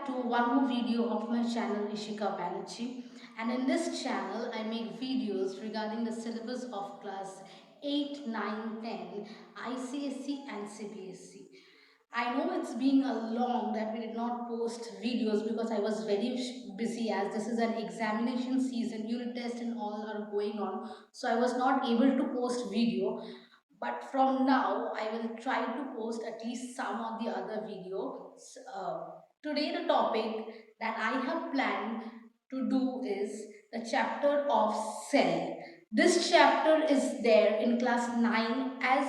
to one more video of my channel Ishika Banerjee, and in this channel I make videos regarding the syllabus of class 8, 9, 10, ICSE and CBSE. I know it's been a long that we did not post videos because I was very busy as this is an examination season, unit test and all are going on, so I was not able to post video, but from now I will try to post at least some of the other videos. Today the topic that I have planned to do is the chapter of cell. This chapter is there in class 9 as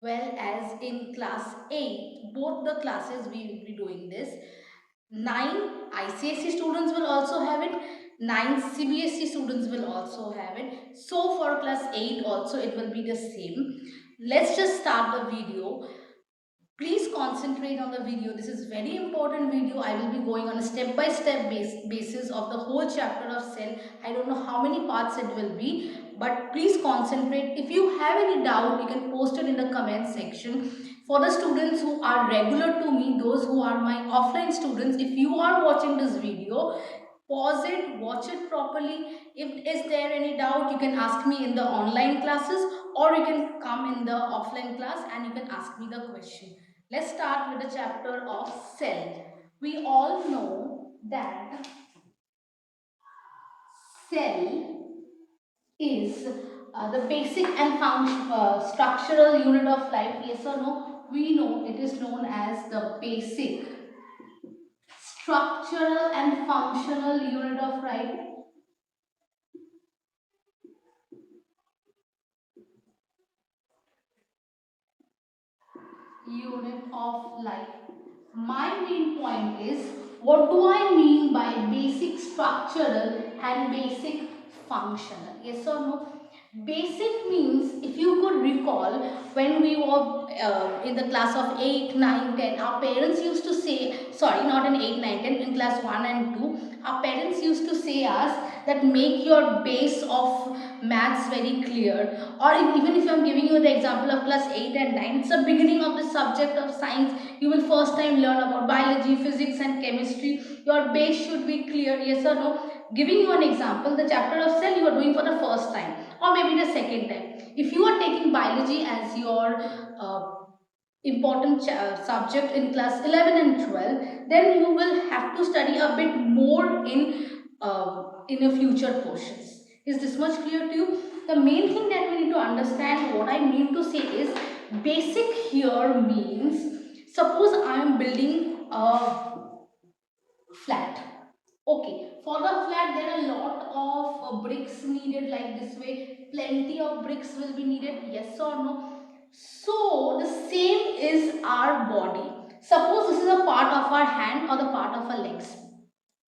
well as in class 8. Both the classes we will be doing this. 9 ICSE students will also have it, 9 CBSE students will also have it. So for class 8 also it will be the same. Let's just start the video. Please concentrate on the video. This is very important video. I will be going on a step by step basis of the whole chapter of cell. I don't know how many parts it will be, but please concentrate. If you have any doubt, you can post it in the comment section. For the students who are regular to me, those who are my offline students, if you are watching this video, pause it, watch it properly. If is there any doubt, you can ask me in the online classes, or you can come in the offline class and you can ask me the question. Let's start with the chapter of cell. We all know that cell is the basic and structural unit of life. Yes or no? We know it is known as the basic, structural and functional unit of life. Unit of life. My main point is, what do I mean by basic structural and basic functional? Yes or no? Basic means, if you could recall, when we were in the class of 8, 9, 10, our parents used to say, sorry, not in 8, 9, 10, in class 1 and 2, our parents used to say us that make your base of maths very clear. Or even if I am giving you the example of class 8 and 9, it's the beginning of the subject of science. You will first time learn about biology, physics and chemistry. Your base should be clear. Yes or no? Giving you an example, the chapter of cell you are doing for the first time or maybe the second time. If you are taking biology as your important subject in class 11 and 12, then you will have to study a bit more in your future portions. Is this much clear to you? The main thing that we need to understand, what I mean to say is, basic here means, suppose I am building a flat. Okay, for the flat there are a lot of bricks needed, like this way. Plenty of bricks will be needed, yes or no? So the same is our body. Suppose this is a part of our hand or the part of our legs.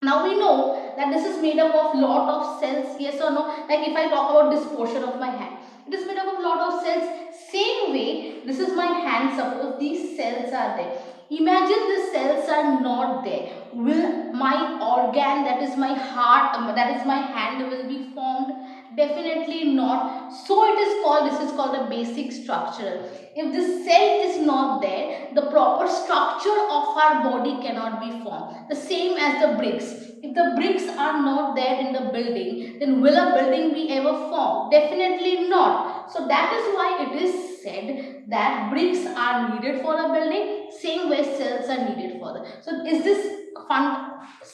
Now we know that this is made up of lot of cells, yes or no? Like if I talk about this portion of my hand, it is made up of lot of cells. Same way, this is my hand, suppose these cells are there. Imagine the cells are not there. Will my organ, that is my heart, that is my hand, will be formed? Definitely not. So it is called, this is called a basic structural. If this cell is not there, the proper structure of our body cannot be formed. The same as the bricks. If the bricks are not there in the building, then will a building be ever formed? Definitely not. So that is why it is said that bricks are needed for a building, same way cells are needed for the. So is this fund?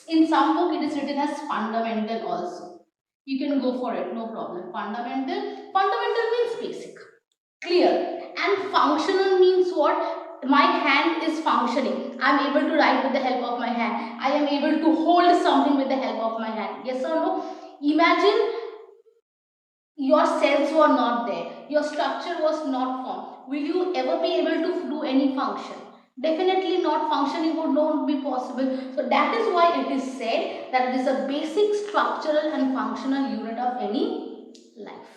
In some book it is written as fundamental also. You can go for it, no problem. Fundamental. Fundamental means basic. Clear. And functional means what? My hand is functioning. I am able to write with the help of my hand. I am able to hold something with the help of my hand. Yes or no? Imagine your cells were not there. Your structure was not formed. Will you ever be able to do any function? Definitely not. Functioning would not be possible. So that is why it is said that it is a basic structural and functional unit of any life.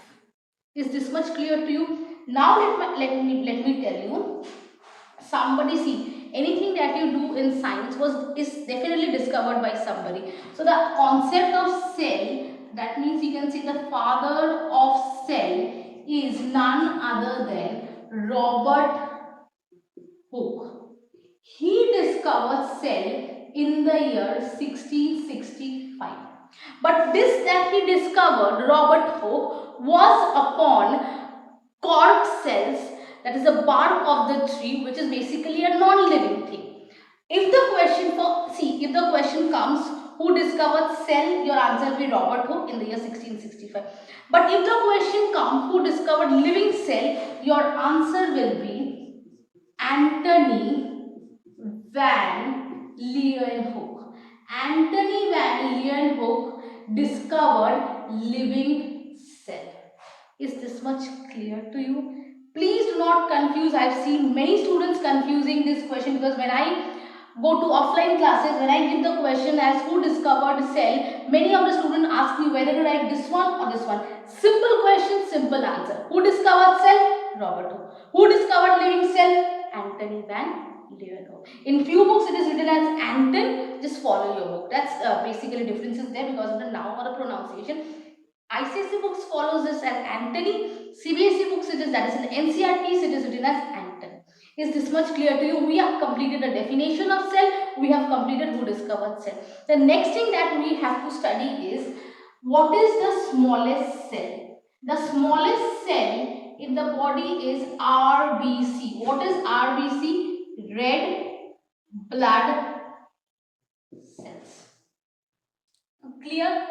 Is this much clear to you? Now let me tell you. Somebody, see, anything that you do in science is definitely discovered by somebody. So the concept of cell, that means you can say the father of cell is none other than Robert Hooke. He discovered cell in the year 1665. But this that he discovered, Robert Hooke, was upon cork cells, that is the bark of the tree, which is basically a non-living thing. If the question if the question comes, who discovered cell, your answer will be Robert Hooke in the year 1665. But if the question comes, who discovered living cell, your answer will be Anthony Van Leeuwenhoek. Anthony Van Leeuwenhoek discovered living cell. Is this much clear to you? Please do not confuse. I've seen many students confusing this question, because when I go to offline classes, when I give the question as who discovered cell, many of the students ask me whether to write this one or this one. Simple question, simple answer. Who discovered cell? Robert Hooke. Who discovered living cell? Anthony Van Leeuwenhoek. In few books it is written as Anton. Just follow your book. That's basically differences there because of the noun or the pronunciation. ICSE books follows this as Anthony. CBSE books it is, that is in NCRT, it is written as Anton. Is this much clear to you? We have completed the definition of cell. We have completed who discovered cell. The next thing that we have to study is what is the smallest cell. The smallest cell in the body is RBC. What is RBC? Red blood cells. Clear?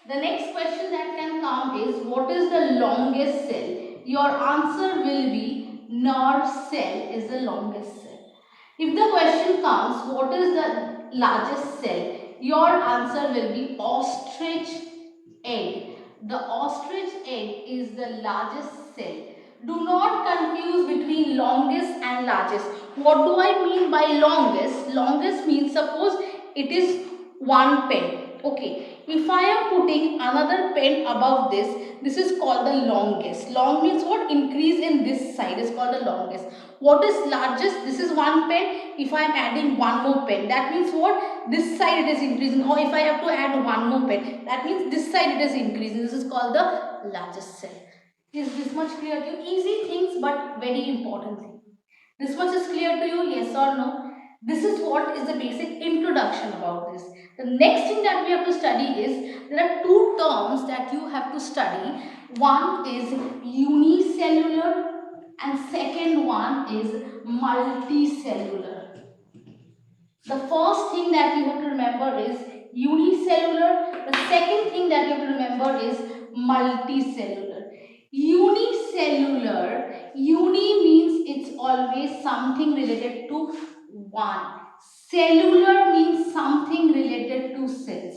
The next question that can come is what is the longest cell? Your answer will be nerve cell is the longest cell. If the question comes what is the largest cell? Your answer will be ostrich egg. The ostrich egg is the largest cell. Do not confuse between longest and largest. What do I mean by longest? Longest means suppose it is one pen. Okay, if I am putting another pen above this, this is called the longest. Long means what? Increase in this side is called the longest. What is largest? This is one pen. If I am adding one more pen, that means what? This side it is increasing. Or if I have to add one more pen, that means this side it is increasing. This is called the largest cell. Is this much clear to you? Easy things but very important thing. This much is clear to you? Yes or no? This is what is the basic introduction about this. The next thing that we have to study is there are two terms that you have to study. One is unicellular and second one is multicellular. The first thing that you have to remember is unicellular. The second thing that you have to remember is multicellular. Unicellular, uni means it's always something related to one. Cellular means something related to cells.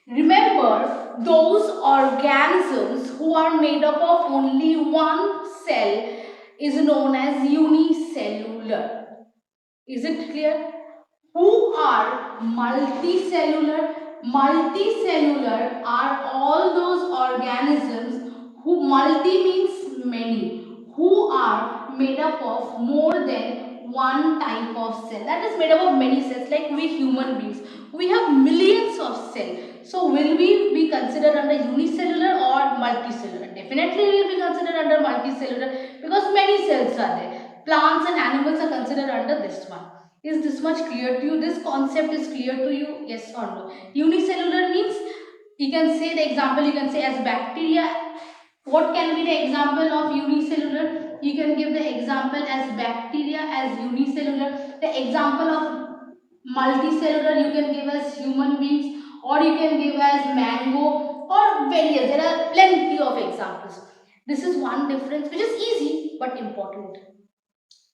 Remember, those organisms who are made up of only one cell is known as unicellular. Is it clear? Who are multicellular? Multicellular are all those organisms who multi means many, who are made up of more than one type of cell. That is made up of many cells, like we human beings. We have millions of cells. So will we be considered under unicellular or multicellular? Definitely we will be considered under multicellular because many cells are there. Plants and animals are considered under this one. Is this much clear to you? This concept is clear to you? Yes or no? Unicellular means you can say the example, you can say as bacteria. What can be the example of unicellular? You can give the example as bacteria as unicellular. The example of multicellular you can give as human beings, or you can give as mango or various. There are plenty of examples. This is one difference which is easy but important.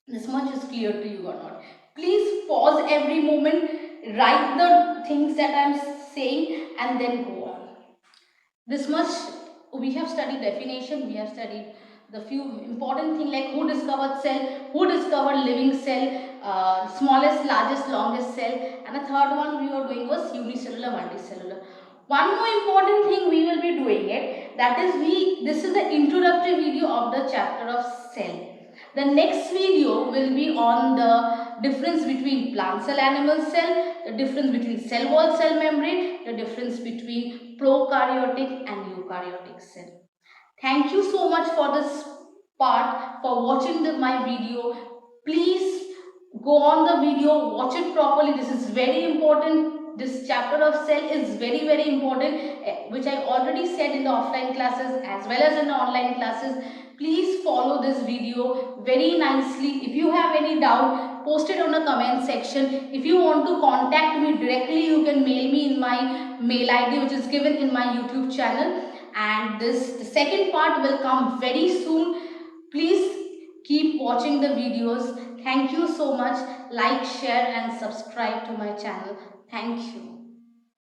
This much is clear to you or not? Please pause every moment, write the things that I am saying and then go on. This much we have studied definition, we have studied the few important things like who discovered cell, who discovered living cell, smallest, largest, longest cell, and the third one we were doing was unicellular, multicellular. One more important thing we will be doing it, that is this is the introductory video of the chapter of cell. The next video will be on the difference between plant cell, animal cell, the difference between cell wall, cell membrane, the difference between prokaryotic and eukaryotic cell. Thank you so much for this part, for watching my video. Please go on the video, watch it properly. This is very important. this chapter of cell is very very important, which I already said in the offline classes as well as in the online classes. Please follow this video very nicely. If you have any doubt, post it on the comment section. If you want to contact me directly, you can mail me in my mail ID which is given in my YouTube channel. And the second part will come very soon. Please keep watching the videos. Thank you so much. Like, share and subscribe to my channel. Thank you.